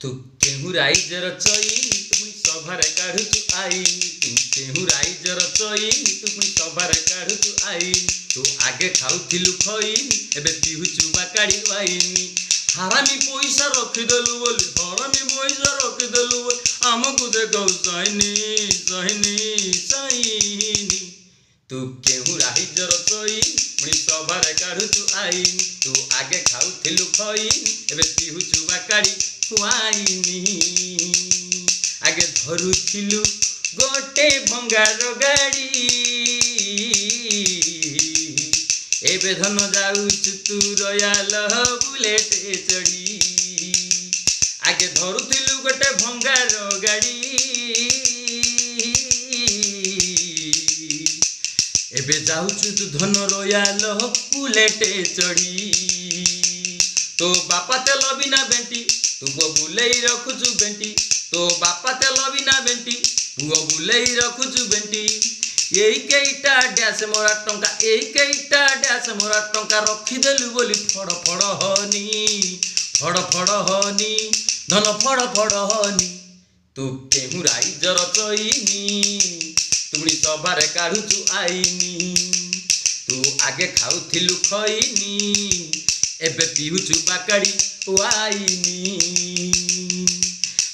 तू केहू राइजर चईनी तू पुणी सभारे काढुचु आईनी तू केहू राइजर चईनी तू पुणी सभारे काढुचु आईनी तू आगे खाउथिलु खईनी एबे पिहुचु बाकाड़ी वाईनी हारामी पैसा रखिदेलु बोली हरामी पैसा रखिदेलु बोली आमकु देखौ सैनी सैनी सैनी तू केहू राइजर चईनी पुणी सभारे काढुचु आईनी तू आगे खाउथिलु खईनी एबे पिहुचु बाकाड़ी वाईनी आगे धरुथिलु गोटे भंगार गाड़ी एबे धन जाउछु तू रयाल बुलेट चढ़ी आगे धरुथिलु गोटे भंगार गाड़ी एबे जाउछु तू धन रयाल बुलेट चढ़ी तो बापा तेल बिना बेंटी तू बुलेई रखुचु बेंटी तो बापा तेल बिना बेंटी पुओ बुलेई रखुचु बेंटी यही केईटा डैश मोरा टंका यही केईटा डैश मोरा टंका रखिदेलु बोली फड़ फड़ हनी धन फड़ फड़ हनी तू केहू राइजर चईनी तुमनी सभारे काढुचु आईनी तू आगे खाउथिलु खईनी एबे पिहुचु बाकाड़ी वाईनी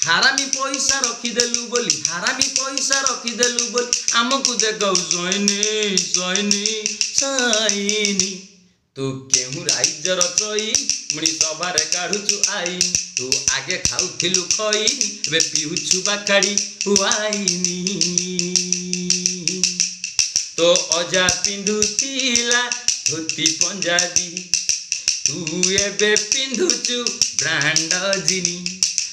हारामी पैसा रखिदेलु बोली हारामी पैसा रखिदेलु बोली आमकु देखौ सैनी सैनी सैनी तू केहू राइजर चईनी मुणी सभारे काढुचु आईनी तू आगे खाउथिलु खईनी एबे पिहुचु बाकाड़ी वाईनी तो अजा पिंधुतिला धोती पंजाबी तू एबे पिंधुचु ब्रांड जिनी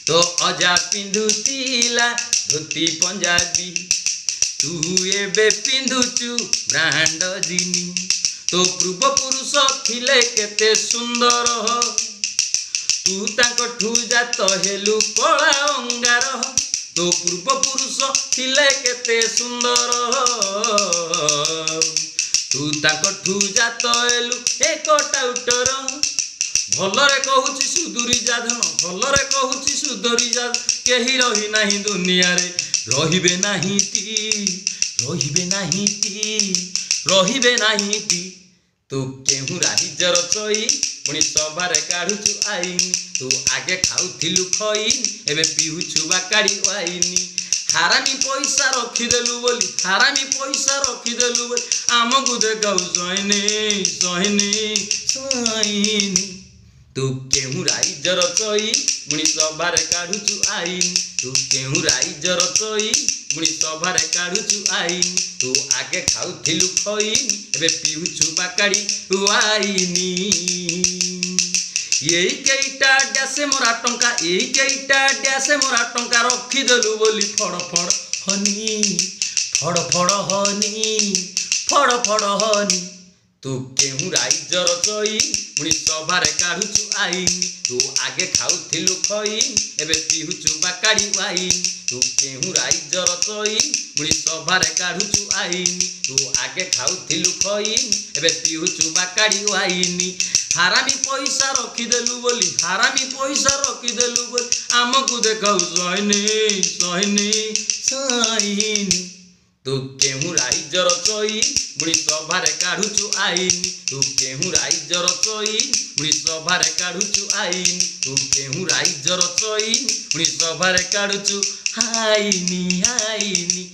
तो अजा पिंधुतिला धोती पंजाबी तू एबे पिंधुचु ब्रांड जिनी तो पूर्व पुरुष थिले केते सुंदर तू तांकठू जात हेलु कला अंगार तो पूर्व पुरुष थिले केते सुंदर तू तांकठू जात हेलु एक टाउटर भलरे कहूची सुधुरी जा धन भलरे कहूची सुधुरी जा केही रही नाही दुनिया रे रहिबे नाही ती रहिबे नाही ती रहिबे नाही ती तू केहू राइजर चई पुणी सभारे काढुचु आईनी तू आगे खाउथिलु खईनी एबे पिहुचु बाकाड़ी वाईनी हारामी पैसा रखिदेलु बोली हारामी पैसा रखिदेलु बोली आमकु देखौ सैनी सैनी सैनी तू केहू राइजर चई पुणी सभारे काढुचु आईनी तू केहू राइजर चई पुणी सभारे काढुचु आईनी तू आगे खाउथिलु खईनी एबे पिहुचु बाकाड़ी वाईनी यही केईटा डैसे मोरा टंका यही केईटा डैसे मोरा टंका रखिदेलु बोली फड़ फड़ हनी फड़ फड़ हनी फड़ फड़ हनी तू केहू राइजर चई पुणी सभारे काढुचु आईनी तू आगे खाउथिलु खईनी एबे पिहुचु बाकाड़ी वाईनी तू केहू राइजर चई पुणी सभारे काढुचु आईनी तू आगे खाउथिलु खईनी एबे पिहुचु बाकाड़ी वाईनी हारामी पैसा रखिदेलु बोली हारामी पैसा रखिदेलु बोली आमकु देखौ सैनी सैनी सैनी तू केहू राइजर चई पुणी सभारे काढुचु आईनी तू केहू राइजर चई पुणी सभारे काढुचु आईनी तू केहू राइजर चई पुणी सभारे काढुचु आईनी आईनी